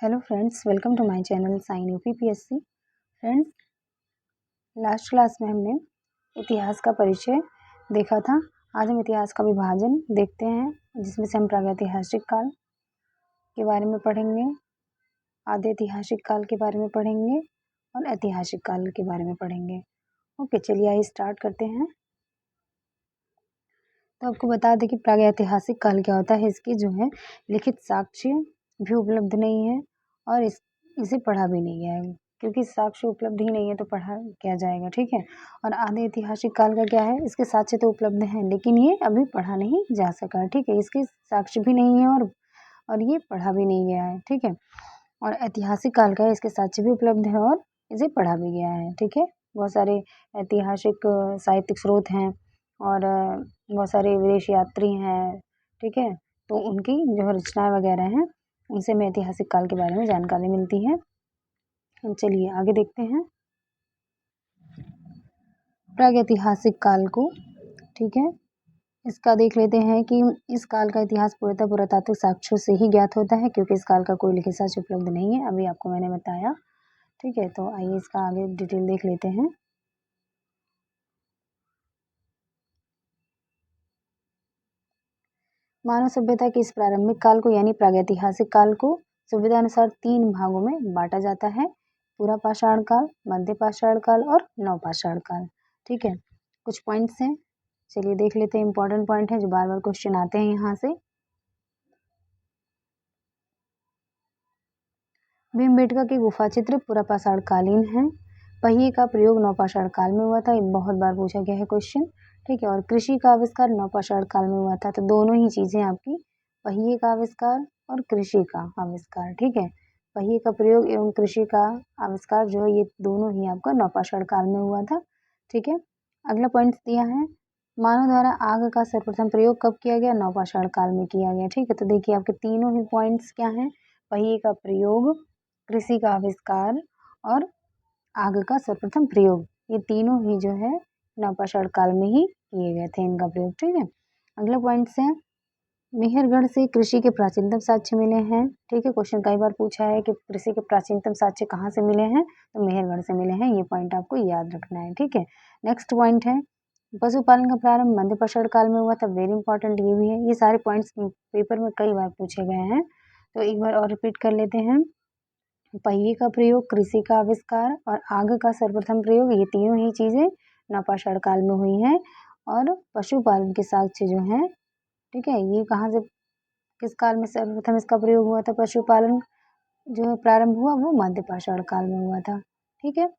Hello friends, welcome to my channel sign UPPSC. Friends, last class में हमने इतिहास का परिचय देखा था। आज हम इतिहास का विभाजन देखते हैं, जिसमें से हम प्रागैतिहासिक काल के बारे में पढ़ेंगे, आधे ऐतिहासिक काल के बारे में पढ़ेंगे और ऐतिहासिक काल के बारे में पढ़ेंगे। ओके, चलिए आइए स्टार्ट करते हैं। तो आपको बता दें कि प्रागैतिहासिक काल क्या होता है। इसकी जो है लिखित साक्ष्य भी उपलब्ध नहीं है और इसे पढ़ा भी नहीं गया है, क्योंकि साक्ष्य उपलब्ध ही नहीं है तो पढ़ा क्या जाएगा। ठीक है। और आधे ऐतिहासिक काल का क्या है, इसके साक्ष्य तो उपलब्ध हैं लेकिन ये अभी पढ़ा नहीं जा सका। ठीक है, इसके साक्ष्य भी नहीं है और ये पढ़ा भी नहीं गया है। ठीक है। और ऐतिहासिक काल का है, इसके साक्ष्य भी उपलब्ध है और इसे पढ़ा भी गया है। ठीक है। बहुत सारे ऐतिहासिक साहित्यिक स्रोत हैं और बहुत सारे विदेश यात्री हैं। ठीक है। तो उनकी जो रचनाएं वगैरह हैं, उनसे हमें ऐतिहासिक काल के बारे में जानकारी मिलती है। चलिए आगे देखते हैं प्रागैतिहासिक काल को। ठीक है। इसका देख लेते हैं कि इस काल का इतिहास पूर्णतः पुरातात्विक साक्ष्यों से ही ज्ञात होता है, क्योंकि इस काल का कोई लिखित साक्ष्य उपलब्ध नहीं है। अभी आपको मैंने बताया। ठीक है। तो आइए इसका आगे डिटेल देख लेते हैं। मानव सभ्यता के इस प्रारंभिक काल को यानी प्रागैतिहासिक काल को सुविधानुसार 3 भागों में बांटा जाता है: पूरा पाषाण काल, मध्य पाषाण काल और नवपाषाण काल। ठीक है। कुछ पॉइंट्स हैं, चलिए देख लेते हैं। इंपॉर्टेंट पॉइंट है जो बार बार क्वेश्चन आते हैं यहाँ से। भीमबेटका की गुफा चित्र पूरा पाषाण कालीन है। पहिए का प्रयोग नवपाषाण काल में हुआ था, ये बहुत बार पूछा गया है क्वेश्चन। ठीक है। और कृषि का आविष्कार नवपाषाण काल में हुआ था। तो दोनों ही चीजें आपकी, पहिए का आविष्कार और कृषि का आविष्कार। ठीक है। पहिए का प्रयोग एवं कृषि का आविष्कार जो है, ये दोनों ही आपका नवपाषाण काल में हुआ था। ठीक है। अगला पॉइंट दिया है, मानव द्वारा आग का सर्वप्रथम प्रयोग कब किया गया? नवपाषाण काल में किया गया। ठीक है। तो देखिए आपके तीनों ही पॉइंट्स क्या हैं, पहिए का प्रयोग, कृषि का आविष्कार और आग का सर्वप्रथम प्रयोग, ये तीनों ही जो है नवपाषाण काल में ही किए गए थे इनका प्रयोग। ठीक है। अगला पॉइंट है, मेहरगढ़ से कृषि के प्राचीनतम साक्ष्य मिले हैं। ठीक है। क्वेश्चन कई बार पूछा है कि कृषि के प्राचीनतम साक्ष्य कहाँ से मिले हैं, तो मेहरगढ़ से मिले हैं। ये पॉइंट आपको याद रखना है। ठीक है। नेक्स्ट पॉइंट है, पशुपालन का प्रारंभ मध्य पाषाण काल में हुआ था। वेरी इंपॉर्टेंट ये भी है। ये सारे पॉइंट्स पेपर में कई बार पूछे गए हैं, तो एक बार और रिपीट कर लेते हैं। पहिए का प्रयोग, कृषि का आविष्कार और आग का सर्वप्रथम प्रयोग, ये तीनों ही चीजें नवपाषाण काल में हुई हैं। और पशुपालन के साक्ष्य जो हैं, ठीक है, ये कहाँ से, किस काल में सर्वप्रथम इसका प्रयोग हुआ था? पशुपालन जो है प्रारंभ हुआ वो मध्य पाषाण काल में हुआ था। ठीक है।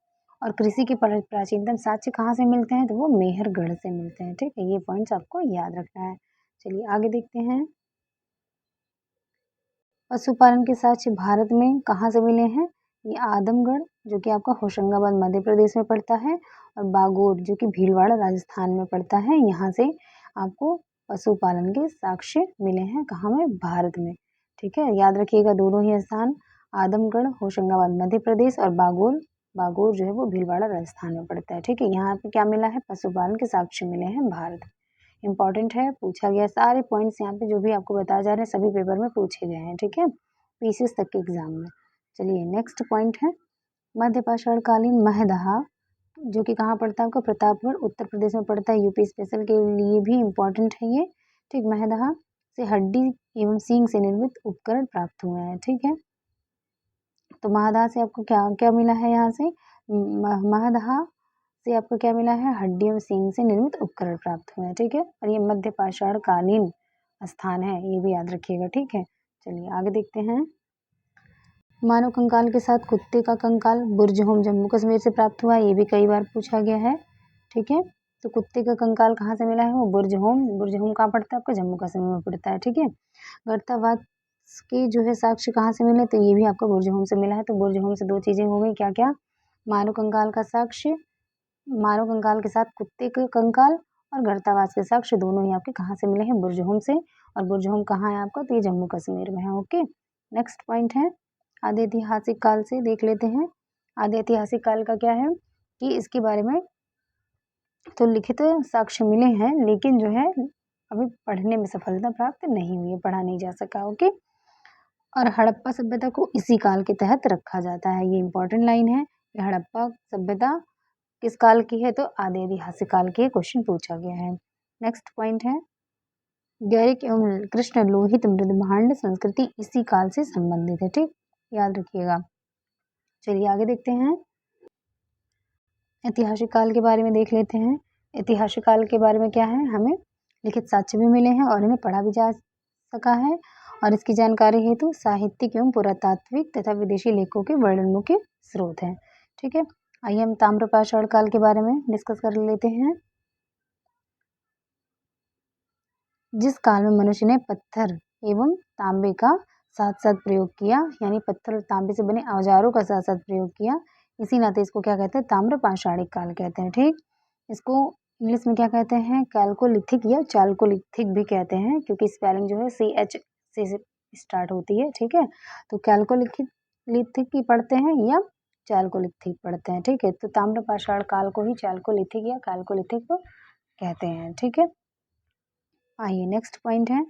और कृषि के प्राचीनतम साक्ष्य कहाँ से मिलते हैं? तो वो मेहरगढ़ से मिलते हैं। ठीक है। ये पॉइंट्स आपको याद रखना है। चलिए आगे देखते हैं। पशुपालन के साक्ष्य भारत में कहाँ से मिले हैं? ये आदमगढ़, जो कि आपका होशंगाबाद मध्य प्रदेश में पड़ता है, और बागोर, जो कि भीलवाड़ा राजस्थान में पड़ता है। यहाँ से आपको पशुपालन के साक्ष्य मिले हैं। कहाँ में? भारत में। ठीक है। याद रखिएगा दोनों ही स्थान, आदमगढ़ होशंगाबाद मध्य प्रदेश और बागोर, बागोर जो है वो भीलवाड़ा राजस्थान में पड़ता है। ठीक है। यहाँ पे क्या मिला है? पशुपालन के साक्ष्य मिले हैं भारत में। इंपॉर्टेंट है, पूछा गया। सारे पॉइंट्स यहाँ पे जो भी आपको बताया जा रहे हैं सभी पेपर में पूछे गए हैं। ठीक है। पीसीएस तक के एग्जाम में। चलिए नेक्स्ट पॉइंट है, मध्य पाषाण कालीन महदहा, जो कि कहाँ पड़ता है? आपका प्रतापगढ़ उत्तर प्रदेश में पड़ता है। यूपी स्पेशल के लिए भी इम्पोर्टेंट है ये। ठीक। महदहा से हड्डी एवं सींग से निर्मित उपकरण प्राप्त हुए हैं। ठीक है। तो महदहा से आपको क्या क्या मिला है? यहाँ से महदहा से आपको क्या मिला है? हड्डी और सींग से निर्मित उपकरण प्राप्त हुए हैं। ठीक है। और ये मध्य पाषाण कालीन स्थान है, ये भी याद रखिएगा। ठीक है। चलिए आगे देखते हैं। मानव कंकाल के साथ कुत्ते का कंकाल बुर्जहोम जम्मू कश्मीर से प्राप्त हुआ, ये भी कई बार पूछा गया है। ठीक है। तो कुत्ते का कंकाल कहाँ से मिला है? वो बुर्जहोम, बुर्जहोम कहाँ पड़ता है? आपका जम्मू कश्मीर में पड़ता है। ठीक है। गर्तावाद के जो है साक्ष्य कहाँ से मिले? तो ये भी आपका बुर्जहोम से मिला है। तो बुर्जहोम से दो चीजें हो गई, क्या क्या? मानव कंकाल का साक्ष्य, मानव कंकाल के साथ कुत्ते के कंकाल, और गर्तावास के साक्ष्य दोनों ही आपके कहाँ से मिले हैं? बुर्जहोम से। और बुर्जहोम कहाँ है आपका? तो ये जम्मू कश्मीर में है। ओके। नेक्स्ट पॉइंट है, आदि ऐतिहासिक काल से देख लेते हैं। आदि ऐतिहासिक काल का क्या है कि इसके बारे में तो लिखित साक्ष्य मिले हैं, लेकिन जो है अभी पढ़ने में सफलता प्राप्त नहीं हुई है, पढ़ा नहीं जा सका। ओके। और हड़प्पा सभ्यता को इसी काल के तहत रखा जाता है। ये इंपॉर्टेंट लाइन है कि हड़प्पा सभ्यता किस काल की है, तो आदि ऐतिहासिक काल के क्वेश्चन पूछा गया है। नेक्स्ट पॉइंट है गैरिक एवं कृष्ण लोहित मृदभांड संस्कृति इसी काल से संबंधित है। ठीक, याद रखिएगा। चलिए आगे देखते हैं। ऐतिहासिक काल के बारे में देख लेते हैं। ऐतिहासिक काल के बारे में क्या है, हमें लिखित साक्ष्य भी मिले हैं और इन्हें पढ़ा भी जा सका है, और इसकी जानकारी हेतु साहित्यिक एवं पुरातात्विक तथा विदेशी लेखों के वर्णन मुख्य स्रोत हैं। ठीक है, आइए हम ताम्रपाषाण काल के बारे में डिस्कस कर लेते हैं। जिस काल में मनुष्य ने पत्थर एवं तांबे का साथ साथ प्रयोग किया, यानी पत्थर और तांबे से बने औजारों का साथ साथ प्रयोग किया, इसी नाते इसको क्या कहते हैं, ताम्रपाषाणिक काल कहते हैं। ठीक, इसको इंग्लिश में क्या कहते हैं, कैल्कोलिथिक या चाल्कोलिथिक भी कहते हैं, क्योंकि स्पेलिंग जो है CH से स्टार्ट होती है। ठीक है, तो कैल्कोलिथिक की पढ़ते हैं या चाल्कोलिथिक पढ़ते हैं। ठीक है, तो ताम्रपाषाण काल को ही चाल्कोलिथिक या कैल्कोलिथिक कहते हैं। ठीक है, आइए नेक्स्ट पॉइंट है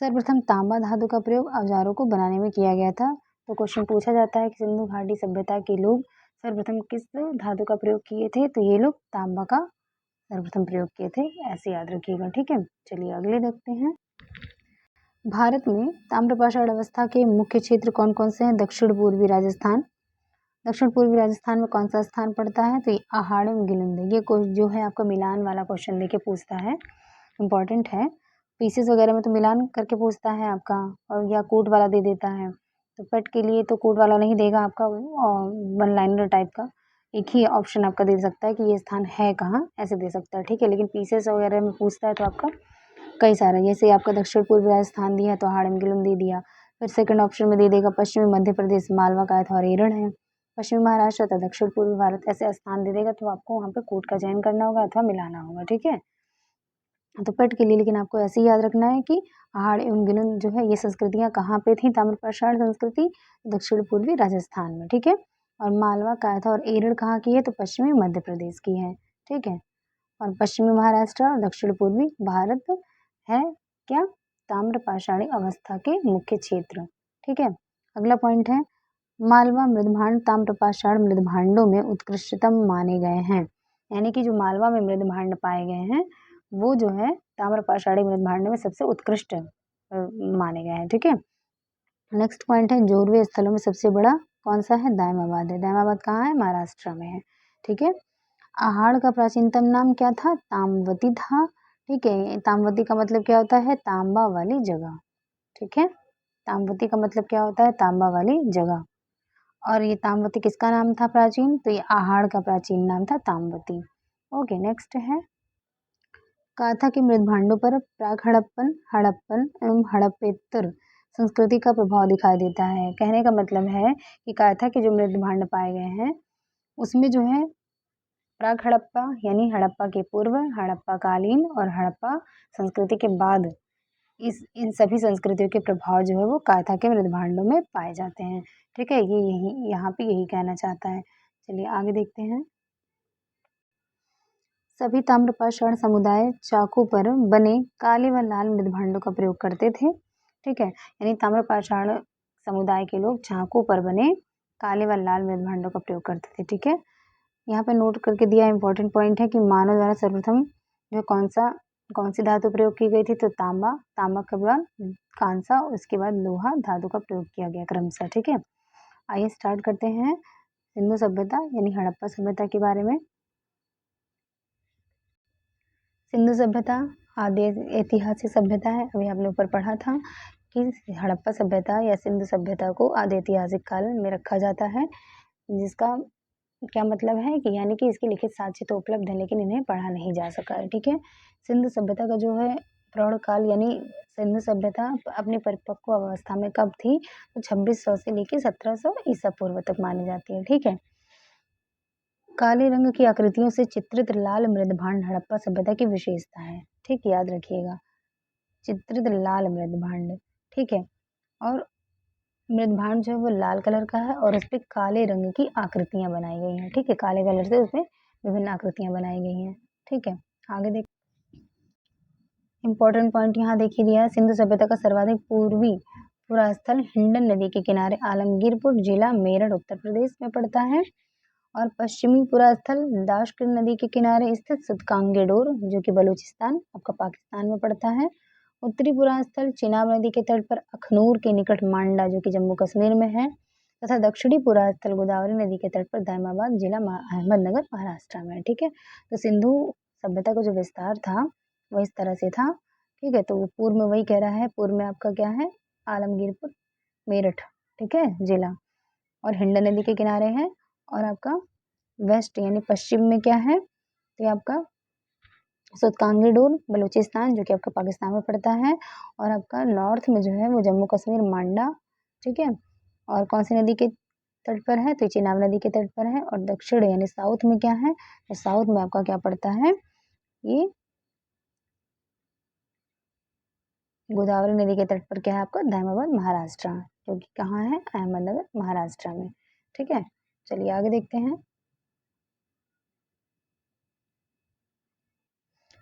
सर्वप्रथम तांबा धातु का प्रयोग औजारों को बनाने में किया गया था। तो क्वेश्चन पूछा जाता है कि सिंधु घाटी सभ्यता के लोग सर्वप्रथम किस धातु का प्रयोग किए थे, तो ये लोग तांबा का सर्वप्रथम प्रयोग किए थे, ऐसे याद रखिएगा। ठीक है, चलिए अगले देखते हैं। भारत में ताम्रपाषाण अवस्था के मुख्य क्षेत्र कौन कौन से हैं। दक्षिण पूर्वी राजस्थान। दक्षिण पूर्वी राजस्थान में कौन सा स्थान पड़ता है, तो ये आहाड़ एवं गिलिंद। ये जो है आपका मिलान वाला क्वेश्चन देके पूछता है, इम्पॉर्टेंट है। पीसेस वगैरह में तो मिलान करके पूछता है आपका, और या कोड वाला दे देता है। तो पेट के लिए तो कोड वाला नहीं देगा आपका, वन लाइनर टाइप का एक ही ऑप्शन आपका दे सकता है कि ये स्थान है कहाँ, ऐसे दे सकता है। ठीक है, लेकिन पीसेस वगैरह में पूछता है तो आपका कई सारा, जैसे आपका दक्षिण पूर्वी राजस्थान दिया तो हाड़म गिलुन दे दिया। फिर सेकंड ऑप्शन में दे देगा पश्चिमी मध्य प्रदेश, मालवा कायथा और एरड़ है। पश्चिमी महाराष्ट्र तथा दक्षिण पूर्वी भारत ऐसे स्थान दे देगा, तो आपको वहाँ पे कोड का चयन करना होगा अथवा मिलाना होगा। ठीक है, तो पेट के लिए लेकिन आपको ऐसे ही याद रखना है कि आहाड़ एवं गिलुन जो है ये संस्कृतियाँ कहाँ पे थी, ताम्रपाषाण संस्कृति दक्षिण पूर्वी राजस्थान में। ठीक है, और मालवा कायथा और एरड़ कहाँ की है, तो पश्चिमी मध्य प्रदेश की है। ठीक है, और पश्चिमी महाराष्ट्र और दक्षिण पूर्वी भारत है क्या, ताम्रपाषाणी अवस्था के मुख्य क्षेत्र। ठीक है, अगला पॉइंट है मालवा मृदभांड ताम्रपाषाण मृदभांडों में उत्कृष्टतम माने गए हैं। यानी कि जो मालवा में मृदभांड पाए गए हैं वो जो है ताम्रपाषाणी मृदभांड में सबसे उत्कृष्ट माने गए हैं। ठीक है, नेक्स्ट पॉइंट है जोरवे स्थलों में सबसे बड़ा कौन सा है, दायमाबाद है। दायमाबाद कहाँ है, महाराष्ट्र में है। ठीक है, आहाड़ का प्राचीनतम नाम क्या था, ताम्रवती था। ठीक है, ताम्रवती का मतलब क्या होता है, तांबा वाली जगह। ठीक है, ताम्रवती का मतलब क्या होता है, तांबा वाली जगह। और ये ताम्रवती किसका नाम था प्राचीन, तो ये आहाड़ का प्राचीन नाम था ताम्रवती। ओके, नेक्स्ट है काथा के मृदभांडों पर प्राक हड़प्पन हड़प्पन एवं हड़प्पेतर संस्कृति का प्रभाव दिखाई देता है। कहने का मतलब है कि काथा के जो मृदभांड पाए गए हैं उसमें जो है प्राक हड़प्पा यानी हड़प्पा के पूर्व, हड़प्पा कालीन और हड़प्पा संस्कृति के बाद इन सभी संस्कृतियों के प्रभाव जो है वो काथा के मृदभांडों में पाए जाते हैं। ठीक है, ये यही यहाँ पे यही कहना चाहता है। चलिए आगे देखते हैं। सभी ताम्रपाषाण समुदाय चाकू पर बने काले व लाल मृदभांडों का प्रयोग करते थे। ठीक है, यानी ताम्रपाषाण समुदाय के लोग चाकू पर बने काले व लाल मृदभांडों का प्रयोग करते थे। ठीक है, यहाँ पे नोट करके दिया इंपॉर्टेंट पॉइंट है कि मानव द्वारा सर्वप्रथम जो कौन सी धातु प्रयोग की गई थी, तो तांबा के बाद कांसा, उसके बाद लोहा धातु का प्रयोग किया गया क्रमशः। ठीक है, आइए स्टार्ट करते हैं सिंधु सभ्यता यानी हड़प्पा सभ्यता के बारे में। सिंधु सभ्यता आदि ऐतिहासिक सभ्यता है। अभी आपने ऊपर पढ़ा था कि हड़प्पा सभ्यता या सिंधु सभ्यता को आदि ऐतिहासिक काल में रखा जाता है, जिसका क्या मतलब है कि यानी कि इसके लिखित साक्ष्य तो उपलब्ध है लेकिन इन्हें पढ़ा नहीं जा सका है। ठीक है, सिंधु सभ्यता का जो है प्रौढ़ काल यानी सिंधु सभ्यता अपनी परिपक्व अवस्था में कब थी, तो 2600 से लेकर 1700 ईसा पूर्व तक मानी जाती है। ठीक है, काले रंग की आकृतियों से चित्रित लाल मृदभांड हड़प्पा सभ्यता की विशेषता है। ठीक, याद रखिएगा, चित्रित लाल मृदभांड। ठीक है, और मृदभांड जो है वो लाल कलर का है और उस पर काले रंग की आकृतियां बनाई गई हैं। ठीक है, काले कलर से उसमें विभिन्न आकृतियां बनाई गई हैं। ठीक है, आगे देख इंपॉर्टेंट पॉइंट यहाँ देखिए दिया है सिंधु सभ्यता का सर्वाधिक पूरा स्थल हिंडन नदी के किनारे आलमगीरपुर जिला मेरठ उत्तर प्रदेश में पड़ता है। और पश्चिमी पूरा स्थल दाशकिर नदी के किनारे स्थित सुतकांगेडोर जो कि बलूचिस्तान आपका पाकिस्तान में पड़ता है। उत्तरी पूरा स्थल चिनाब नदी के तट पर अखनूर के निकट मांडा जो कि जम्मू कश्मीर में है तथा दक्षिणी पूरा स्थल गोदावरी नदी के तट पर दायमाबाद जिला अहमदनगर महाराष्ट्र में है। ठीक है, तो सिंधु सभ्यता का जो विस्तार था वो इस तरह से था। ठीक है, तो पूर्व में वही कह रहा है, पूर्व में आपका क्या है, आलमगीरपुर मेरठ, ठीक है, जिला, और हिंडन नदी के किनारे है। और आपका वेस्ट यानी पश्चिम में क्या है, तो ये आपका सुतकांगेडोर बलूचिस्तान जो कि आपका पाकिस्तान में पड़ता है। और आपका नॉर्थ में जो है वो जम्मू कश्मीर मांडा, ठीक है, और कौन सी नदी के तट पर है, तो चिनाब नदी के तट पर है। और दक्षिण यानी साउथ में क्या है, तो साउथ में आपका क्या पड़ता है, ये गोदावरी नदी के तट पर क्या है आपका, दायमाबाद महाराष्ट्र, जो कि कहाँ है, अहमदनगर महाराष्ट्र में। ठीक है, चलिए आगे देखते हैं।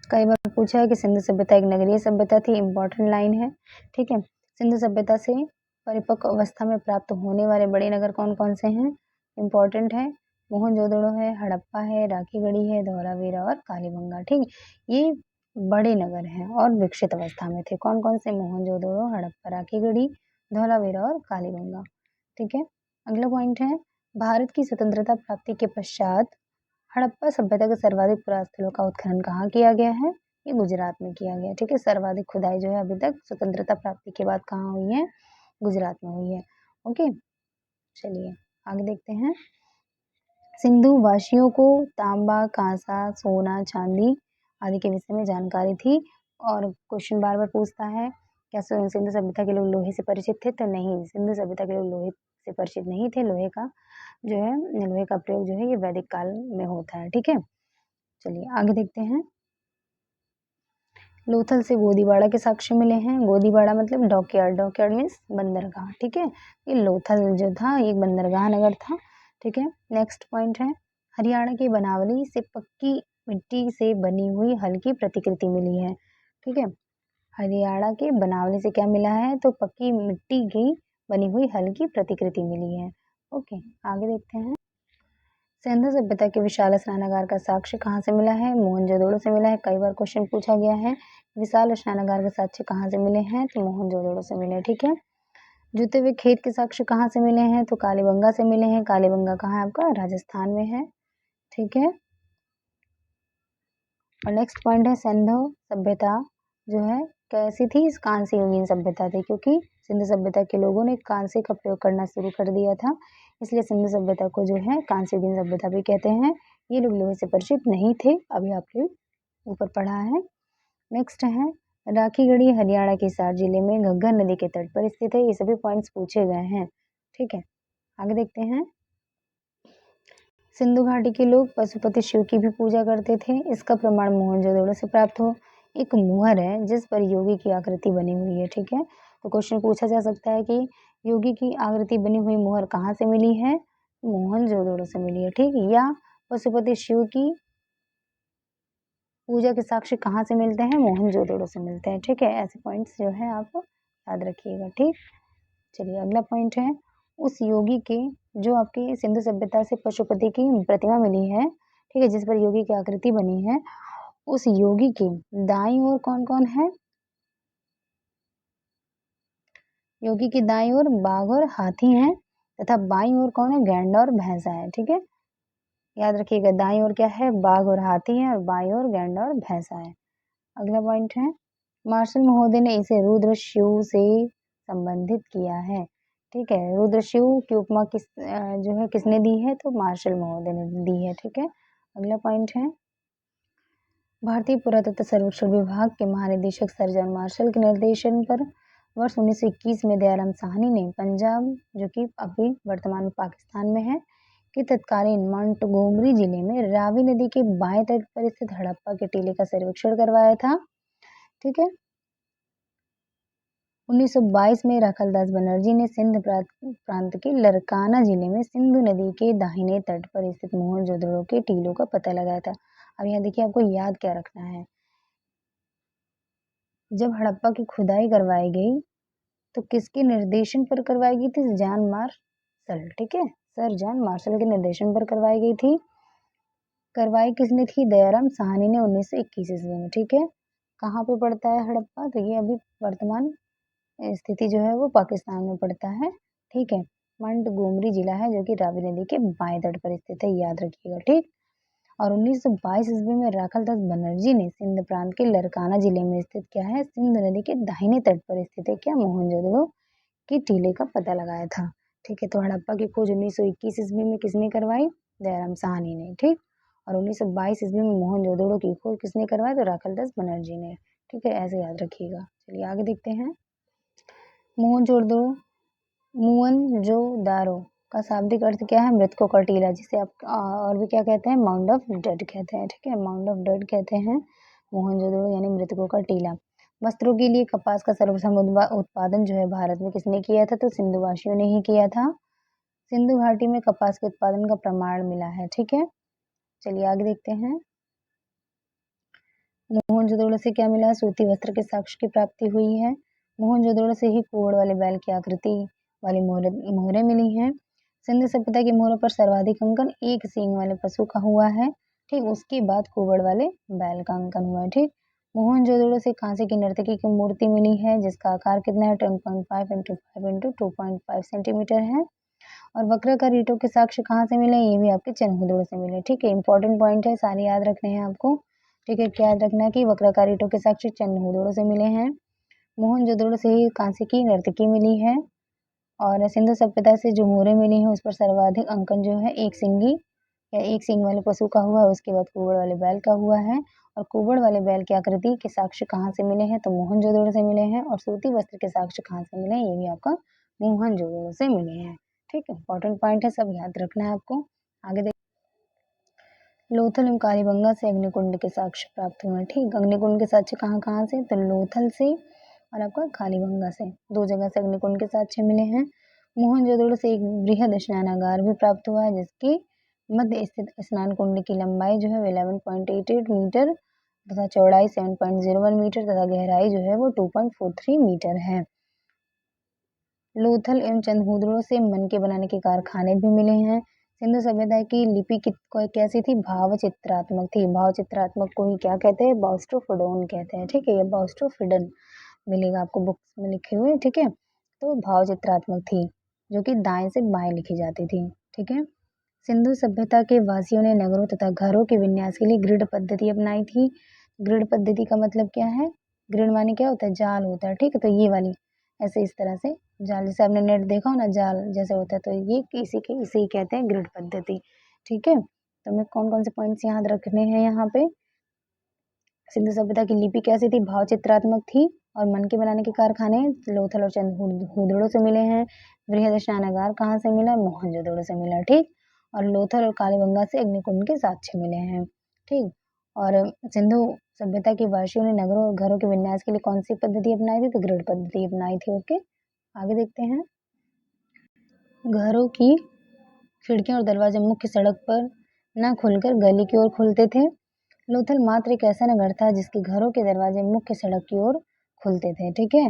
कई बार पूछा है कि सिंधु सभ्यता एक नगरीय सभ्यता थी, इंपॉर्टेंट लाइन है। ठीक है, सिंधु सभ्यता से परिपक्व अवस्था में प्राप्त होने वाले बड़े नगर कौन कौन से हैं, इंपॉर्टेंट है, मोहनजोदड़ो है, हड़प्पा है, राखीगढ़ी है, धौलावीरा और कालीबंगा। ठीक, ये बड़े नगर हैं और विकसित अवस्था में थे। कौन कौन से, मोहनजोदड़ो, हड़प्पा, राखीगढ़ी, धौलावीरा और कालीबंगा। ठीक है, अगला पॉइंट है, भारत की स्वतंत्रता प्राप्ति के पश्चात हड़प्पा सभ्यता के सर्वाधिक पुरास्थलों का उत्खनन कहाँ किया गया है, ये गुजरात में किया गया। ठीक है, सर्वाधिक खुदाई जो है अभी तक स्वतंत्रता प्राप्ति के बाद कहाँ हुई है, गुजरात में हुई है। ओके, चलिए आगे देखते हैं। सिंधु वासियों को तांबा, कांसा, सोना, चांदी आदि के विषय में जानकारी थी। और क्वेश्चन बार बार पूछता है, क्या सिंधु सभ्यता के लोग लोहे से परिचित थे, तो नहीं, सिंधु सभ्यता के लोग लोहे से परिचित नहीं थे। लोहे का जो है, लोहे का प्रयोग जो है ये वैदिक काल में होता है। ठीक है, चलिए आगे देखते हैं। लोथल से गोदीबाड़ा के साक्ष्य मिले हैं। गोदीबाड़ा मतलब डॉकयार्ड, डॉकयार्ड मीन्स बंदरगाह। ठीक है, ये लोथल जो था ये बंदरगाह नगर था। ठीक है, नेक्स्ट पॉइंट है, हरियाणा की बनावली से पक्की मिट्टी से बनी हुई हल्की प्रतिकृति मिली है। ठीक है, हरियाणा के बनावली से क्या मिला है, तो पक्की मिट्टी की बनी हुई हल्की प्रतिकृति मिली है। ओके, आगे देखते हैं। सिंधु सभ्यता के विशाल स्नानागार का साक्ष्य कहाँ से मिला है, मोहनजोदड़ो से मिला है। कई बार क्वेश्चन पूछा गया है, विशाल स्नानागार के साक्ष्य कहाँ से मिले हैं, तो मोहनजोदड़ो से मिले। ठीक है, जूते हुए खेत के साक्ष्य कहाँ से मिले हैं, तो कालीबंगा से मिले हैं। कालीबंगा कहाँ है आपका, राजस्थान में है। ठीक है, और नेक्स्ट पॉइंट है, सिंधु सभ्यता जो है कैसी थी, कांस्य युगीन सभ्यता थी, क्योंकि सिंधु सभ्यता के लोगों ने कांसे का प्रयोग करना शुरू कर दिया था, इसलिए सिंधु सभ्यता को जो है कांस्य युगीन सभ्यता भी कहते हैं। ये लोग लोहे से परिचित नहीं थे, अभी आपके ऊपर पढ़ा है। नेक्स्ट है, राखीगढ़ी हरियाणा के हिसार जिले में घग्गर नदी के तट पर स्थित है। ये सभी पॉइंट्स पूछे गए हैं। ठीक है, आगे देखते हैं। सिंधु घाटी के लोग पशुपति शिव की भी पूजा करते थे। इसका प्रमाण मोहनजोदड़ो से प्राप्त हो एक मुहर है जिस पर योगी की आकृति बनी हुई है। ठीक है, तो क्वेश्चन पूछा जा सकता है कि योगी की आकृति बनी हुई मुहर कहाँ से मिली है, मोहनजोदड़ो से मिली है। ठीक, या पशुपति शिव की पूजा के साक्ष्य कहाँ से मिलते हैं, मोहनजोदड़ो से मिलते हैं। ठीक है, ऐसे पॉइंट्स जो है आप याद रखिएगा। ठीक, चलिए अगला पॉइंट है, उस योगी के जो आपकी सिंधु सभ्यता से पशुपति की प्रतिमा मिली है, ठीक है, जिस पर योगी की आकृति बनी है, उस योगी के दाईं ओर कौन कौन है, योगी की दाईं ओर बाघ और हाथी हैं तथा बाईं ओर कौन है, गैंडा और भैंसा है। ठीक है, याद रखिएगा, दाईं ओर क्या है, बाघ और हाथी है, और बाईं ओर गैंडा और भैंसा है। अगला पॉइंट है, मार्शल महोदय ने इसे रुद्र शिव से संबंधित किया है। ठीक है, रुद्र शिव की उपमा जो है किसने दी है, तो मार्शल महोदय ने दी है। ठीक है, अगला पॉइंट है, भारतीय पुरातत्व सर्वेक्षण विभाग के महानिदेशक सर जॉन मार्शल के निर्देशन पर वर्ष 1921 में दयाराम साहनी ने पंजाब जो कि अभी वर्तमान में पाकिस्तान में है कि तत्कालीन मोंटगोमरी जिले में रावी नदी के बाएं तट पर स्थित हड़प्पा के टीले का सर्वेक्षण करवाया था। ठीक है, 1922 में राखालदास बनर्जी ने सिंध प्रांत के लरकाना जिले में सिंधु नदी के दाहिने तट पर स्थित मोहनजोदड़ो के टीलों का पता लगाया था। अब यहाँ देखिए आपको याद क्या रखना है, जब हड़प्पा की खुदाई करवाई गई तो किसके निर्देशन पर करवाई गई थी? जॉन मार्शल, ठीक है, सर जॉन मार्शल के निर्देशन पर करवाई गई थी। करवाई किसने थी? दयाराम साहनी ने 1921 ईस्वी में, ठीक है। कहाँ पे पड़ता है हड़प्पा? तो ये अभी वर्तमान स्थिति जो है वो पाकिस्तान में पड़ता है, ठीक है। मंटगोमरी जिला है जो कि रावी नदी के बाएं तट पर स्थित है, याद रखिएगा, ठीक। और 1922 ईस्वी में राखालदास बनर्जी ने सिंध प्रांत के लरकाना जिले में स्थित क्या है? सिंध नदी के दाहिने तट पर स्थित है क्या? मोहनजोदड़ो के टीले का पता लगाया था, ठीक है। तो हड़प्पा की खोज 1921 ईस्वी में किसने करवाई? दयाराम साहनी ने, ठीक। और 1922 ईस्वी में मोहनजोदड़ो की खोज किसने करवाई? तो राखालदास बनर्जी ने, ठीक है, ऐसे याद रखिएगा। चलिए आगे देखते हैं। मोहनजोदड़ो, मोहनजोदारो का शाब्दिक अर्थ क्या है? मृतकों का टीला, जिसे आप और भी क्या कहते हैं? माउंड ऑफ डेड कहते हैं, ठीक है, माउंड ऑफ डेड कहते हैं मोहनजोदड़ो यानी मृतकों का टीला। वस्त्रों के लिए कपास का सर्वप्रथम उत्पादन जो है भारत में किसने किया था? तो सिंधुवासियों ने ही किया था। सिंधु घाटी में कपास के उत्पादन का प्रमाण मिला है, ठीक है। चलिए आगे देखते हैं। मोहनजोदड़ो से क्या मिला? सूती वस्त्र के साक्ष्य की प्राप्ति हुई है। मोहनजोदड़ो से ही कुओड़ वाले बैल की आकृति वाली मोहरें मिली हैं। सिंधु सभ्यता की मोहरों पर सर्वाधिक अंकन एक सींग वाले पशु का हुआ है, ठीक। उसके बाद कुओड़ वाले बैल का अंकन हुआ है, ठीक। मोहनजोदड़ो से कांसे की नर्तकी की मूर्ति मिली है जिसका आकार कितना है? 10.5 इंटू 5 इंटू 2.5 सेंटीमीटर है। और वक्रकार ईंटों के साक्ष्य कहाँ से मिले? ये भी आपके चिन्हदोड़ से मिले, ठीक है। इंपॉर्टेंट पॉइंट है, सारे याद रखने हैं आपको, ठीक है। क्या याद रखना है कि वक्रकार ईंटों के साक्ष्य चिन्हदोड़ से मिले हैं। मोहनजोदड़ो से ही कांसे की नर्तकी मिली है। और सिंधु सभ्यता से जो मोहरें मिली हैं उस पर सर्वाधिक अंकन जो है एक सिंगी या एक सींग वाले पशु का हुआ है, उसके बाद कुबड़ वाले बैल का हुआ है। और कुबड़ वाले बैल की आकृति के साक्ष्य कहाँ से मिले हैं? तो मोहनजोदड़ो से मिले हैं। और सूती वस्त्र के साक्ष्य कहाँ से मिले हैं? ये भी आपका मोहनजोदड़ो से मिले हैं, ठीक है। इंपॉर्टेंट पॉइंट है, सब याद रखना है आपको। आगे देख, लोथल एवं कालीबंगा से अग्निकुंड के साक्ष्य प्राप्त हुए हैं, ठीक। अग्निकुंड के साक्ष्य कहाँ कहाँ से? तो लोथल से और आपका कालीबंगा से, दो जगह से अग्निकुंड के साक्ष्य मिले हैं। मोहनजोदड़ो से एक बृहद स्नानागार भी प्राप्त हुआ है जिसकी मध्य स्थित स्नान कुंड की लंबाई जो है 11.88 मीटर तथा चौड़ाई 7.01 मीटर तथा गहराई जो है वो 2.43 मीटर है। लोथल एवं चंदहुदड़ो से मन के बनाने के कारखाने भी मिले हैं। सिंधु सभ्यता की लिपि कैसी थी? भाव चित्रात्मक थी। भाव चित्रात्मक को ही क्या कहते हैं? बॉस्ट्रोफिडोन कहते हैं, ठीक है। ये बॉस्ट्रोफिडन मिलेगा आपको बुक्स में लिखे हुए, ठीक है। तो भाव चित्रात्मक थी जो कि दाएं से बाएं लिखी जाती थी, ठीक है। सिंधु सभ्यता के वासियों ने नगरों तथा घरों के विन्यास के लिए ग्रिड पद्धति अपनाई थी। ग्रिड पद्धति का मतलब क्या है? ग्रिड माने क्या होता है? जाल होता है, ठीक है। तो ये वाली ऐसे इस तरह से जाल, जैसे आपने नेट देखा हो ना, जाल जैसे होता है, तो ये इसी कहते हैं ग्रिड पद्धति, ठीक है। तो हमें कौन कौन से पॉइंट्स याद रखने हैं यहाँ पे? सिंधु सभ्यता की लिपि कैसी थी? भाव चित्रात्मक थी। और मन के बनाने के कारखाने लोथल और चंदहुदड़ो से मिले हैं। बृहद स्नानागार कहाँ से मिला? मोहनजोदड़ो से मिला, ठीक। और लोथल और कालीबंगा से अग्निकुंड के साक्ष्य मिले हैं, ठीक। और सिंधु सभ्यता के वासियों ने नगरों और घरों के विन्यास के लिए कौन सी पद्धति अपनाई थी? तो ग्रिड पद्धति अपनाई थी, ओके। आगे देखते हैं। घरों की खिड़कियां और दरवाजे मुख्य सड़क पर न खुलकर गली की ओर खुलते थे। लोथल मात्र एक ऐसा नगर था जिसके घरों के दरवाजे मुख्य सड़क की ओर खुलते थे, ठीक है।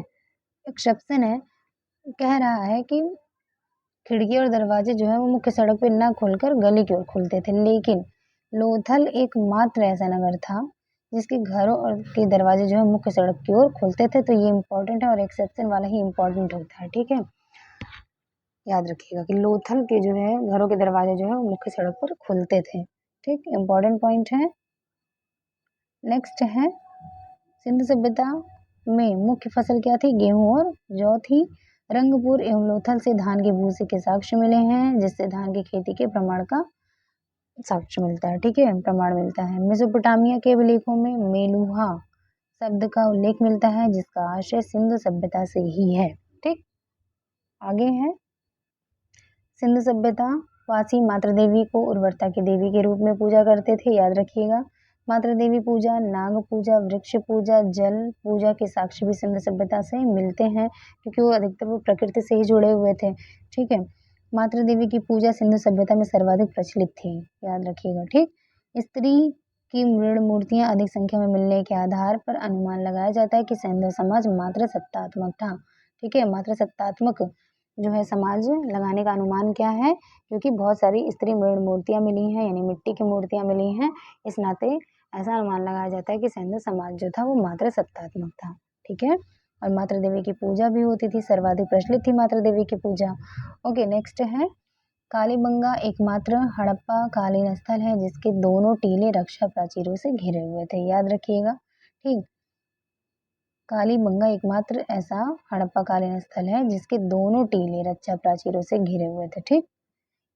एक्सेप्शन है, कह रहा है कि खिड़की और दरवाजे जो है वो मुख्य सड़क पे ना खुलकर गली की ओर खुलते थे, लेकिन लोथल एक मात्र ऐसा नगर था जिसके घरों और के दरवाजे जो है मुख्य सड़क की ओर खुलते थे। तो ये इंपॉर्टेंट है और एक्सेप्शन वाला ही इंपॉर्टेंट होता है, ठीक है। याद रखिएगा कि लोथल के जो है घरों के दरवाजे जो है वो मुख्य सड़क पर खुलते थे, ठीक। इंपॉर्टेंट पॉइंट है। नेक्स्ट है, सिंधु सभ्यता में मुख्य फसल क्या थी? गेहूं और जौ थी। रंगपुर एवं लोथल से धान के भूसे के साक्ष्य मिले हैं जिससे धान की खेती के प्रमाण का साक्ष्य मिलता है, ठीक है, प्रमाण मिलता है। मेसोपोटामिया के अभिलेखों में मेलुहा शब्द का उल्लेख मिलता है जिसका आशय सिंधु सभ्यता से ही है, ठीक। आगे है, सिंधु सभ्यता वासी मातृ देवी को उर्वरता की देवी के रूप में पूजा करते थे, याद रखिएगा। मातृ देवी पूजा, नाग पूजा, वृक्ष पूजा, जल पूजा के साक्ष्य भी सिंधु सभ्यता से मिलते हैं क्योंकि वो अधिकतर वो प्रकृति से ही जुड़े हुए थे, ठीक है। मातृ देवी की पूजा सिंधु सभ्यता में सर्वाधिक प्रचलित थी, याद रखिएगा, ठीक। स्त्री की मृण मूर्तियां अधिक संख्या में मिलने के आधार पर अनुमान लगाया जाता है कि सिंधु समाज मातृ सत्तात्मक था। ठीक है। मातृसत्तात्मक जो है समाज लगाने का अनुमान क्या है, क्योंकि बहुत सारी स्त्री मृण मूर्तियाँ मिली हैं, यानी मिट्टी की मूर्तियाँ मिली हैं, इस नाते ऐसा अनुमान लगाया जाता है कि सिंधु समाज जो था वो मातृसत्तात्मक था। ठीक है। और मातृ देवी की पूजा भी होती थी, सर्वाधिक प्रचलित थी मातृ देवी की पूजा। ओके, नेक्स्ट है कालीबंगा एकमात्र हड़प्पा कालीन स्थल है जिसके दोनों टीले रक्षा प्राचीरों से घिरे हुए थे, याद रखिएगा। ठीक, कालीबंगा एकमात्र ऐसा हड़प्पा कालीन स्थल है जिसके दोनों टीले रक्षा प्राचीरों से घिरे हुए थे। ठीक,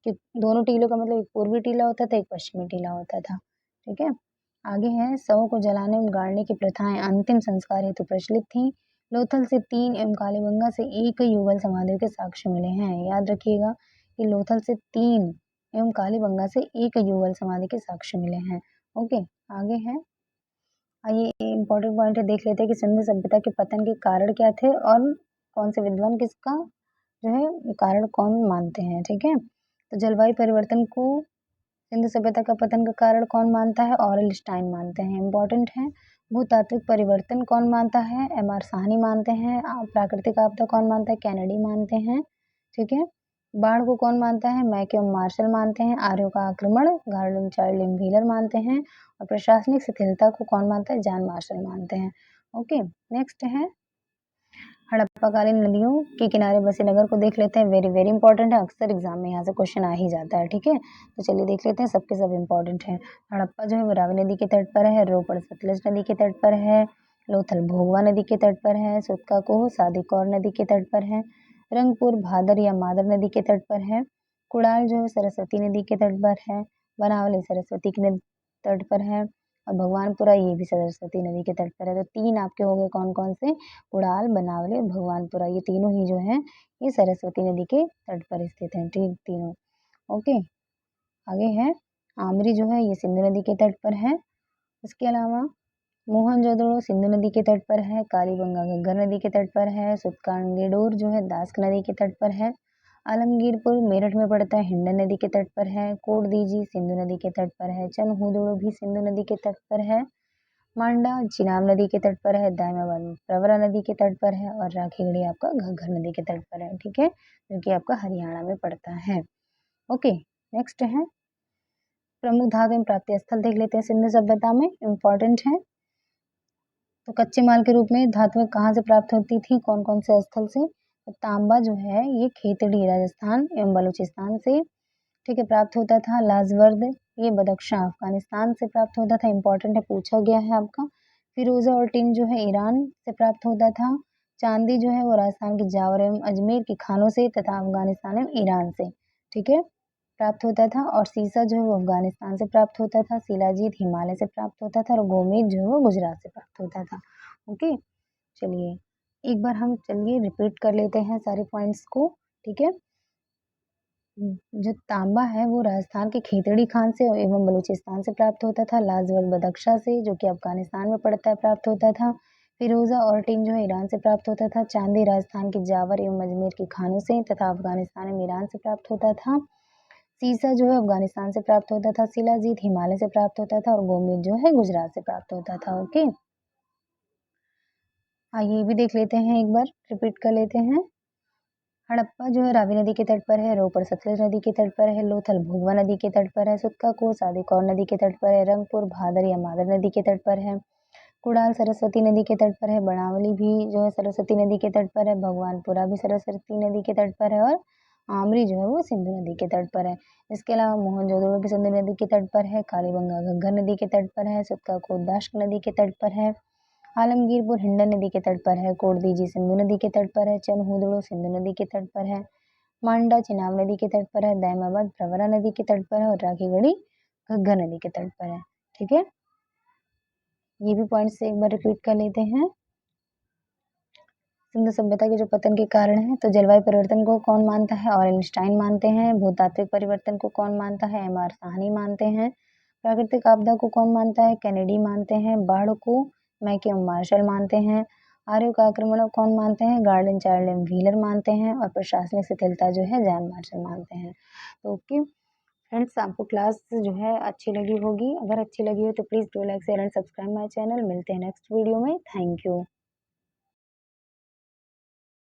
कि दोनों टीलों का मतलब एक पूर्वी टीला होता था, एक पश्चिमी टीला होता था। ठीक है। आगे है शवों को जलाने एवं गाड़ने की प्रथाएं अंतिम संस्कार हेतु प्रचलित थी। लोथल से 3 एवं कालीबंगा से 1 युगल समाधियों के साक्ष्य मिले हैं, याद रखिएगा कि लोथल से 3 एवं कालीबंगा से 1 युगल समाधि के साक्ष्य मिले हैं। ओके, आगे है, आइए इम्पोर्टेंट पॉइंट है, देख लेते हैं कि सिंधु सभ्यता के पतन के कारण क्या थे और कौन से विद्वान किसका जो है कारण कौन मानते हैं। ठीक है। तो जलवायु परिवर्तन को सिंधु सभ्यता का पतन का कारण कौन मानता है, ऑरल स्टाइन मानते हैं, इम्पोर्टेंट है। भूतात्विक परिवर्तन कौन मानता है, एम आर साहनी मानते हैं। प्राकृतिक आपदा कौन मानता है, कैनेडी मानते हैं। ठीक है। बाढ़ को कौन मानता है, मैक्यूम मार्शल मानते हैं। आर्यों का आक्रमण गार्डन चार्लिन व्हीलर मानते हैं। और प्रशासनिक शिथिलता को कौन मानता है, जॉन मार्शल मानते हैं। ओके, नेक्स्ट है हड़प्पाकालीन नदियों के किनारे बसे नगर को देख लेते हैं। वेरी वेरी इंपॉर्टेंट है, अक्सर एग्जाम में यहाँ से क्वेश्चन आ ही जाता है। ठीक है, तो चलिए देख लेते हैं, सबके सब इंपॉर्टेंट है। हड़प्पा जो है वो रावी नदी के तट पर है, रोपड़ सतलज नदी के तट पर है, लोथल भोगवा नदी के तट पर है, सुतका कोह सादिकौर नदी के तट पर है, रंगपुर भादर या मादर नदी के तट पर है, कुड़ाल जो है सरस्वती नदी के तट पर है, बनावली सरस्वती के तट पर है, और भगवानपुरा ये भी सरस्वती नदी के तट पर है। तो 3 आपके हो गए कौन कौन से, कुड़ाल, बनावली और भगवानपुरा, ये तीनों ही जो है ये सरस्वती नदी के तट पर स्थित हैं। ठीक, तीनों। ओके, आगे है आमरी जो है ये सिंधु नदी के तट पर है। इसके अलावा मोहनजोदड़ो सिंधु नदी के तट पर है, कालीबंगा घग्गर नदी के तट पर है, सुतकांगेडोर जो है दास्क नदी के तट पर है, आलमगीरपुर मेरठ में पड़ता है, हिंडन नदी के तट पर है, कोटदीजी सिंधु नदी के तट पर है, चनहुदड़ो भी सिंधु नदी के तट पर है, मांडा चिनाब नदी के तट पर है, दायमाबाद प्रवरा नदी के तट पर है, और राखीगढ़ी आपका घग्गर नदी के तट पर है। ठीक है, जो कि आपका हरियाणा में पड़ता है। ओके, नेक्स्ट है प्रमुख धातु एवं प्राप्ति स्थल देख लेते हैं सिंधु सभ्यता में, इम्पोर्टेंट है। तो कच्चे माल के रूप में धातुएं कहाँ से प्राप्त होती थी, कौन कौन से स्थल से, तो तांबा जो है ये खेतड़ी राजस्थान एवं बलूचिस्तान से, ठीक है, प्राप्त होता था। लाजवर्द ये बदख्शां अफगानिस्तान से प्राप्त होता था, इंपॉर्टेंट है, पूछा गया है आपका। फिरोजा और टिन जो है ईरान से प्राप्त होता था। चांदी जो है वो राजस्थान की जावर एवं अजमेर की खानों से तथा अफगानिस्तान एवं ईरान से, ठीक है, प्राप्त होता था। और सीसा जो है वो अफगानिस्तान से प्राप्त होता था। शिलाजीत हिमालय से प्राप्त होता था, और गोमेद जो है वो गुजरात से प्राप्त होता था। ओके, चलिए एक बार हम चलिए रिपीट कर लेते हैं सारे पॉइंट्स को। ठीक है, जो तांबा है वो राजस्थान के खेतड़ी खान से एवं बलूचिस्तान से प्राप्त होता था। लाजवल बदख्शा से जो कि अफगानिस्तान में पड़ता है प्राप्त होता था। फिरोजा और टिन जो है ईरान से प्राप्त होता था। चांदी राजस्थान के जावर एवं अजमेर की खानों से तथा अफगानिस्तान एवं ईरान से प्राप्त होता था। सीसा जो है अफगानिस्तान से प्राप्त होता था। शिलाजीत हिमालय से प्राप्त होता था, और गोमेद जो है गुजरात से प्राप्त होता था। ओके, आइए भी देख लेते हैं, एक बार रिपीट कर लेते हैं। हड़प्पा जो है रावी नदी के तट पर है, रोपड़ सतलज नदी के तट पर है, लोथल भुगवा नदी के तट पर है, सुतका कोस सादिकौर नदी के तट पर है, रंगपुर भादर या मादर नदी के तट पर है, कुड़ाल सरस्वती नदी के तट पर है, बनावली भी जो है सरस्वती नदी के तट पर है, भगवानपुरा भी सरस्वती नदी के तट पर है, और आमरी जो है वो सिंधु नदी के तट पर है। इसके अलावा मोहनजोदड़ो भी सिंधु नदी के तट पर है, कालीबंगा घग्गर नदी के तट पर है, सुतका कोट दाश्क नदी के तट पर है, आलमगीरपुर हिंडन नदी के तट पर है, कोटदीजी सिंधु नदी के तट पर है, चनहुदड़ो सिंधु नदी के तट पर है, मांडा चिनाब नदी के तट पर है, दायमाबाद प्रवरा नदी के तट पर है, और राखीगढ़ी घग्गर नदी के तट पर है। ठीक है, ये भी पॉइंट्स एक बार रिपीट कर लेते हैं। सिंधु सभ्यता के जो पतन के कारण है, तो जलवायु परिवर्तन को कौन मानता है, और आइंस्टाइन मानते हैं। भूतात्विक परिवर्तन को कौन मानता है, एम आर साहनी मानते हैं। प्राकृतिक आपदा को कौन मानता है, कैनेडी मानते हैं। बाढ़ को मैक्यूम मार्शल मानते हैं। आर्यों का आक्रमण को कौन मानते हैं, गार्डन चार्लिन व्हीलर मानते हैं। और प्रशासनिक शिथिलता जो है जॉन मार्शल मानते हैं। तो ओके फ्रेंड्स, आपको क्लास जो है अच्छी लगी होगी। अगर अच्छी लगी हो तो please do like share and subscribe my channel. मिलते हैं नेक्स्ट वीडियो में। Thank you.